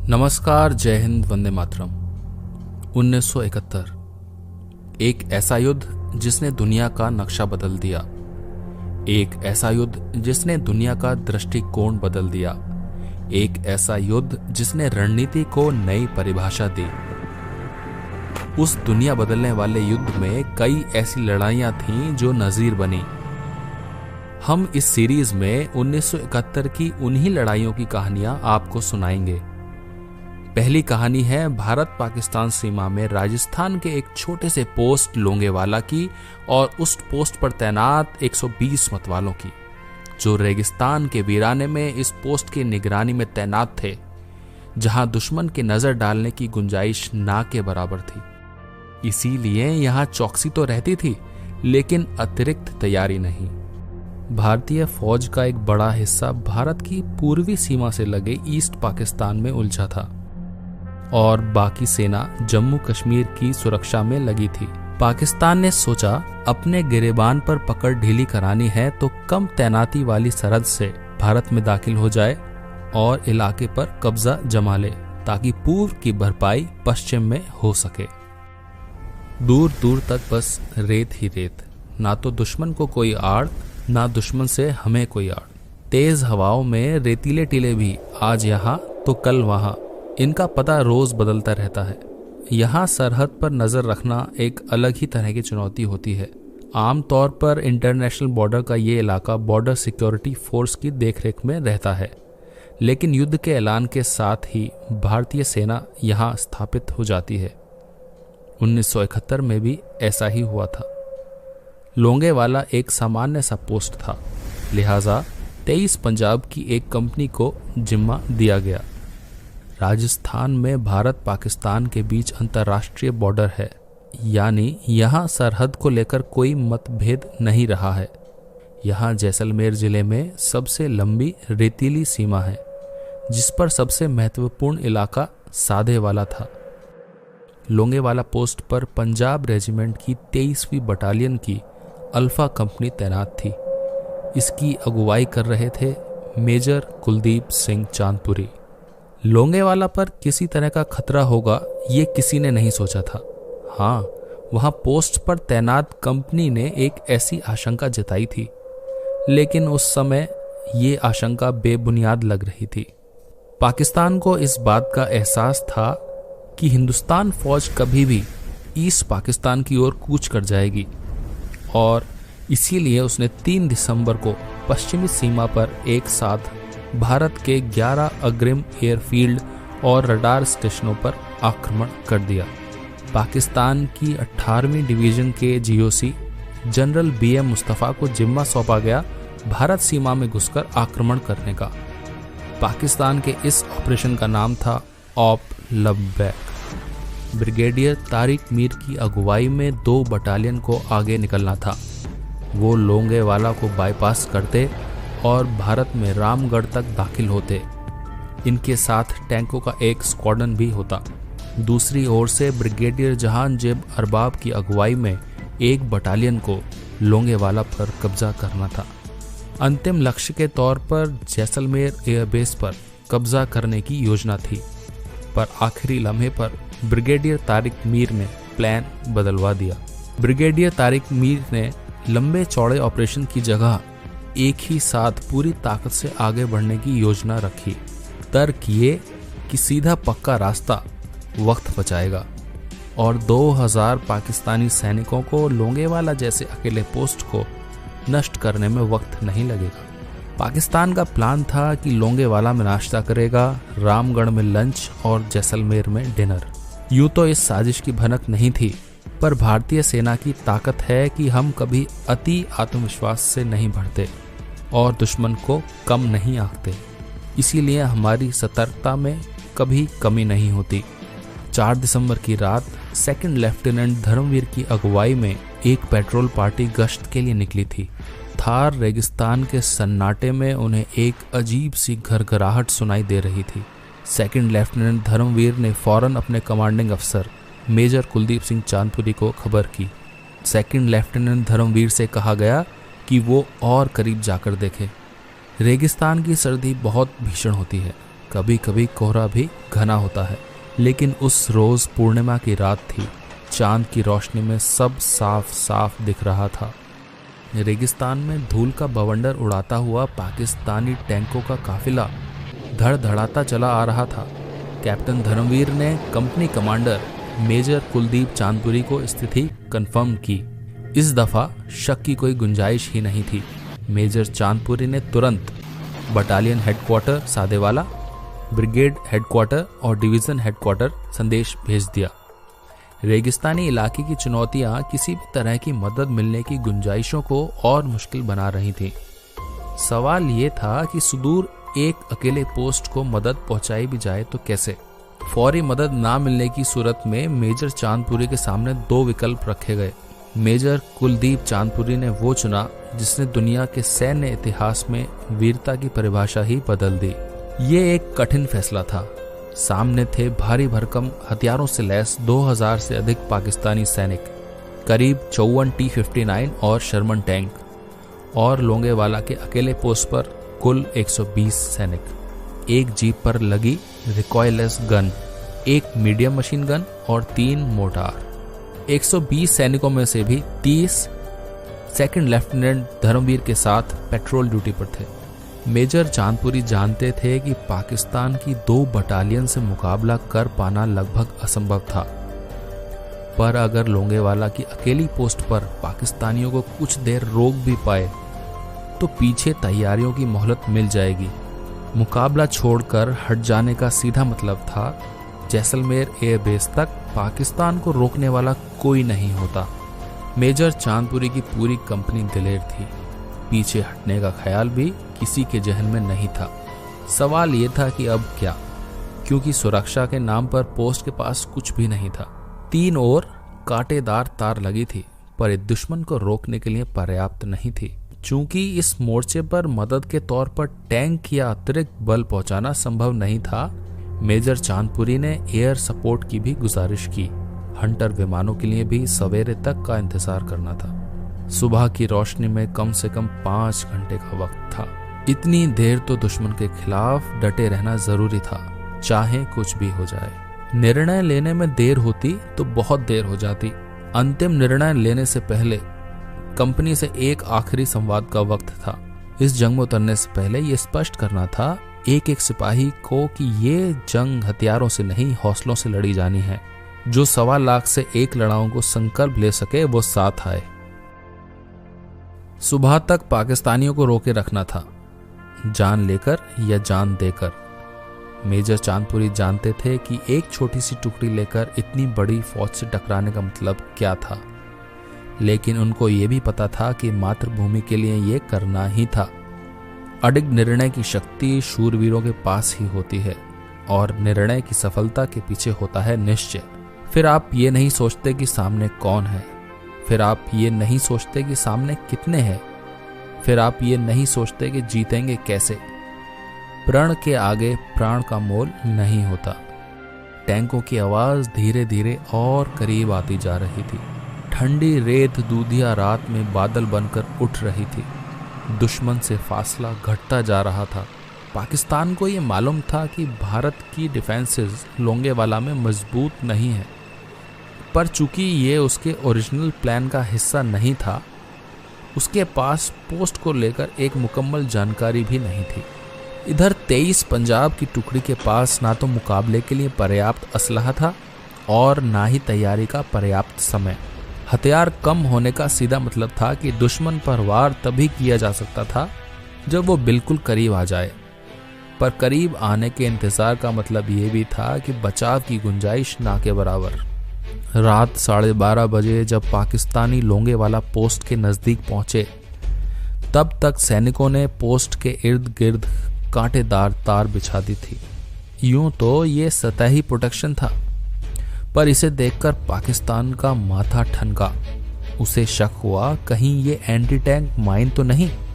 नमस्कार, जय हिंद, वंदे मातरम। 1971 एक ऐसा युद्ध जिसने दुनिया का नक्शा बदल दिया, एक ऐसा युद्ध जिसने दुनिया का दृष्टिकोण बदल दिया, एक ऐसा युद्ध जिसने रणनीति को नई परिभाषा दी। उस दुनिया बदलने वाले युद्ध में कई ऐसी लड़ाइयां थीं जो नजीर बनी। हम इस सीरीज में 1971 की उन्हीं लड़ाइयों की कहानियां आपको सुनाएंगे। पहली कहानी है भारत पाकिस्तान सीमा में राजस्थान के एक छोटे से पोस्ट लोंगेवाला की और उस पोस्ट पर तैनात 120 मतवालों की, जो रेगिस्तान के वीराने में इस पोस्ट की निगरानी में तैनात थे, जहां दुश्मन के नजर डालने की गुंजाइश ना के बराबर थी। इसीलिए यहां चौकसी तो रहती थी, लेकिन अतिरिक्त तैयारी नहीं। भारतीय फौज का एक बड़ा हिस्सा भारत की पूर्वी सीमा से लगे ईस्ट पाकिस्तान में उलझा था और बाकी सेना जम्मू कश्मीर की सुरक्षा में लगी थी। पाकिस्तान ने सोचा अपने गिरेबान पर पकड़ ढीली करानी है तो कम तैनाती वाली सरहद से भारत में दाखिल हो जाए और इलाके पर कब्जा जमा ले, ताकि पूर्व की भरपाई पश्चिम में हो सके। दूर दूर तक बस रेत ही रेत, ना तो दुश्मन को कोई आड़, ना दुश्मन से हमें कोई आड़। तेज हवाओं में रेतीले टीले भी आज यहाँ तो कल वहाँ, इनका पता रोज बदलता रहता है। यहाँ सरहद पर नजर रखना एक अलग ही तरह की चुनौती होती है। आमतौर पर इंटरनेशनल बॉर्डर का ये इलाका बॉर्डर सिक्योरिटी फोर्स की देखरेख में रहता है, लेकिन युद्ध के ऐलान के साथ ही भारतीय सेना यहाँ स्थापित हो जाती है। 1971 में भी ऐसा ही हुआ था। लोंगेवाला एक सामान्य सा पोस्ट था, लिहाजा 23 पंजाब की एक कंपनी को जिम्मा दिया गया। राजस्थान में भारत पाकिस्तान के बीच अंतर्राष्ट्रीय बॉर्डर है, यानी यहाँ सरहद को लेकर कोई मतभेद नहीं रहा है। यहाँ जैसलमेर जिले में सबसे लंबी रेतीली सीमा है, जिस पर सबसे महत्वपूर्ण इलाका साधे वाला था। लोंगेवाला पोस्ट पर पंजाब रेजिमेंट की 23वीं बटालियन की अल्फा कंपनी तैनात थी। इसकी अगुवाई कर रहे थे मेजर कुलदीप सिंह चांदपुरी। लोंगेवाला पर किसी तरह का खतरा होगा ये किसी ने नहीं सोचा था। हाँ, वहाँ पोस्ट पर तैनात कंपनी ने एक ऐसी आशंका जताई थी, लेकिन उस समय ये आशंका बेबुनियाद लग रही थी। पाकिस्तान को इस बात का एहसास था कि हिंदुस्तान फौज कभी भी ईस्ट पाकिस्तान की ओर कूच कर जाएगी, और इसीलिए उसने 3 दिसंबर को पश्चिमी सीमा पर एक साथ भारत के 11 अग्रिम एयरफील्ड और रडार स्टेशनों पर आक्रमण कर दिया। पाकिस्तान की 18वीं डिवीजन के जीओसी जनरल BM मुस्तफा को जिम्मा सौंपा गया भारत सीमा में घुसकर आक्रमण करने का। पाकिस्तान के इस ऑपरेशन का नाम था ऑप लबैक। ब्रिगेडियर तारिक मीर की अगुवाई में 2 बटालियन को आगे निकलना था। वो लोंगेवाला को बाईपास करते और भारत में रामगढ़ तक दाखिल होते। इनके साथ टैंकों का एक स्क्वाड्रन भी होता। दूसरी ओर से ब्रिगेडियर जहांजेब अरबाब की अगुवाई में एक बटालियन को लोंगेवाला पर कब्जा करना था। अंतिम लक्ष्य के तौर पर जैसलमेर एयरबेस पर कब्जा करने की योजना थी, पर आखिरी लम्हे पर ब्रिगेडियर तारिक मीर ने प्लान बदलवा दिया। ब्रिगेडियर तारिक मीर ने लंबे चौड़े ऑपरेशन की जगह एक ही साथ पूरी ताकत से आगे बढ़ने की योजना रखी। तर्क ये कि सीधा पक्का रास्ता वक्त बचाएगा और 2000 पाकिस्तानी सैनिकों को लोंगेवाला जैसे अकेले पोस्ट को नष्ट करने में वक्त नहीं लगेगा। पाकिस्तान का प्लान था कि लोंगेवाला में नाश्ता करेगा, रामगढ़ में लंच और जैसलमेर में डिनर। यूं तो इस साजिश की भनक नहीं थी, पर भारतीय सेना की ताकत है कि हम कभी अति आत्मविश्वास से नहीं बढ़ते और दुश्मन को कम नहीं आंकते। इसीलिए हमारी सतर्कता में कभी कमी नहीं होती। 4 दिसंबर की रात 2nd लेफ्टिनेंट धर्मवीर की अगुवाई में एक पेट्रोल पार्टी गश्त के लिए निकली थी। थार रेगिस्तान के सन्नाटे में उन्हें एक अजीब सी घरघराहट सुनाई दे रही थी। 2nd लेफ्टिनेंट धर्मवीर ने फौरन अपने कमांडिंग अफसर मेजर कुलदीप सिंह चांदपुरी को खबर की। 2nd लेफ्टिनेंट धर्मवीर से कहा गया कि वो और करीब जाकर देखे। रेगिस्तान की सर्दी बहुत भीषण होती है, कभी कभी कोहरा भी घना होता है, लेकिन उस रोज पूर्णिमा की रात थी। चांद की रोशनी में सब साफ साफ दिख रहा था। रेगिस्तान में धूल का बवंडर उड़ाता हुआ पाकिस्तानी टैंकों का काफिला धड़धड़ाता चला आ रहा था। कैप्टन धर्मवीर ने company commander major Kuldeep Chandpuri को स्थिति कंफर्म की। इस दफा शक की कोई गुंजाइश ही नहीं थी। मेजर चांदपुरी ने तुरंत battalion headquarter Sadewala, brigade headquarter और डिवीजन हेडक्वार्टर संदेश भेज दिया। रेगिस्तानी इलाके की चुनौतियां किसी भी तरह की मदद मिलने की गुंजाइशों को और मुश्किल बना रही थीं। सवाल ये था कि सुदूर एक अकेले पोस्ट को मदद पहुंचाई भी जाए तो कैसे। फौरी मदद ना मिलने की सूरत में मेजर चांदपुरी के सामने दो विकल्प रखे गए। मेजर कुलदीप चांदपुरी ने वो चुना जिसने दुनिया के सैन्य इतिहास में वीरता की परिभाषा ही बदल दी। ये एक कठिन फैसला था। सामने थे भारी भरकम हथियारों से लैस 2000 से अधिक पाकिस्तानी सैनिक, करीब 54 T-59 और शर्मन टैंक, और लोंगेवाला के अकेले पोस्ट पर कुल 120 सैनिक, एक जीप पर लगी रिकॉयलेस गन, एक मीडियम मशीन गन और 3 मोर्टार। 120 सैनिकों में से भी 30 सेकंड लेफ्टिनेंट धर्मवीर के साथ पेट्रोल ड्यूटी पर थे। मेजर चांदपुरी जानते थे कि पाकिस्तान की 2 बटालियन से मुकाबला कर पाना लगभग असंभव था, पर अगर लोंगेवाला की अकेली पोस्ट पर पाकिस्तानियों को कुछ देर रोक भी पाए तो पीछे तैयारियों की मोहलत मिल जाएगी। मुकाबला छोड़कर हट जाने का सीधा मतलब था जैसलमेर एयरबेस तक पाकिस्तान को रोकने वाला कोई नहीं होता। मेजर चांदपुरी की पूरी कंपनी दिलेर थी। पीछे हटने का ख्याल भी किसी के जहन में नहीं था। सवाल ये था कि अब क्या, क्योंकि सुरक्षा के नाम पर पोस्ट के पास कुछ भी नहीं था। 3 ओर कांटेदार तार लगी थी, पर एक दुश्मन को रोकने के लिए पर्याप्त नहीं थी। चूंकि इस मोर्चे पर मदद के तौर पर टैंक या अतिरिक्त बल पहुंचाना संभव नहीं था, मेजर चांदपुरी ने एयर सपोर्ट की भी गुजारिश की। हंटर विमानों के लिए भी सवेरे तक का इंतजार करना था। सुबह की रोशनी में कम से कम 5 घंटे का वक्त था। इतनी देर तो दुश्मन के खिलाफ डटे रहना जरूरी था, चाहे कुछ भी हो जाए। निर्णय लेने में देर होती तो बहुत देर हो जाती। अंतिम निर्णय लेने से पहले कंपनी से एक आखिरी संवाद का वक्त था। इस जंग में उतरने से पहले यह स्पष्ट करना था एक एक सिपाही को कि ये जंग हथियारों से नहीं, हौसलों से लड़ी जानी है। जो 1.25 लाख से 1 लड़ाकों को संकल्प ले सके वो साथ आए। सुबह तक पाकिस्तानियों को रोके रखना था, जान लेकर या जान देकर। मेजर चांदपुरी जानते थे कि एक छोटी सी टुकड़ी लेकर इतनी बड़ी फौज से टकराने का मतलब क्या था, लेकिन उनको ये भी पता था कि मातृभूमि के लिए ये करना ही था। अडिग निर्णय की शक्ति शूरवीरों के पास ही होती है, और निर्णय की सफलता के पीछे होता है निश्चय। फिर आप ये नहीं सोचते कि सामने कौन है, फिर आप ये नहीं सोचते कि सामने कितने हैं, फिर आप ये नहीं सोचते कि जीतेंगे कैसे। प्रण के आगे प्राण का मोल नहीं होता। टैंकों की आवाज धीरे धीरे और करीब आती जा रही थी। ठंडी रेत दूधिया रात में बादल बनकर उठ रही थी। दुश्मन से फासला घटता जा रहा था। पाकिस्तान को ये मालूम था कि भारत की डिफेंसेस लोंगेवाला में मजबूत नहीं है, पर चूंकि ये उसके ओरिजिनल प्लान का हिस्सा नहीं था, उसके पास पोस्ट को लेकर एक मुकम्मल जानकारी भी नहीं थी। इधर 23 पंजाब की टुकड़ी के पास ना तो मुकाबले के लिए पर्याप्त असलहा था और ना ही तैयारी का पर्याप्त समय। हथियार कम होने का सीधा मतलब था कि दुश्मन पर वार तभी किया जा सकता था जब वो बिल्कुल करीब आ जाए, पर करीब आने के इंतजार का मतलब ये भी था कि बचाव की गुंजाइश ना के बराबर। रात 12:30 बजे जब पाकिस्तानी लोंगेवाला पोस्ट के नजदीक पहुंचे, तब तक सैनिकों ने पोस्ट के इर्द गिर्द कांटेदार तार बिछा दी थी। यूं तो ये सतही प्रोटेक्शन था, पर इसे देखकर पाकिस्तान का माथा ठनका। उसे शक हुआ कहीं ये एंटी टैंक माइन तो नहीं।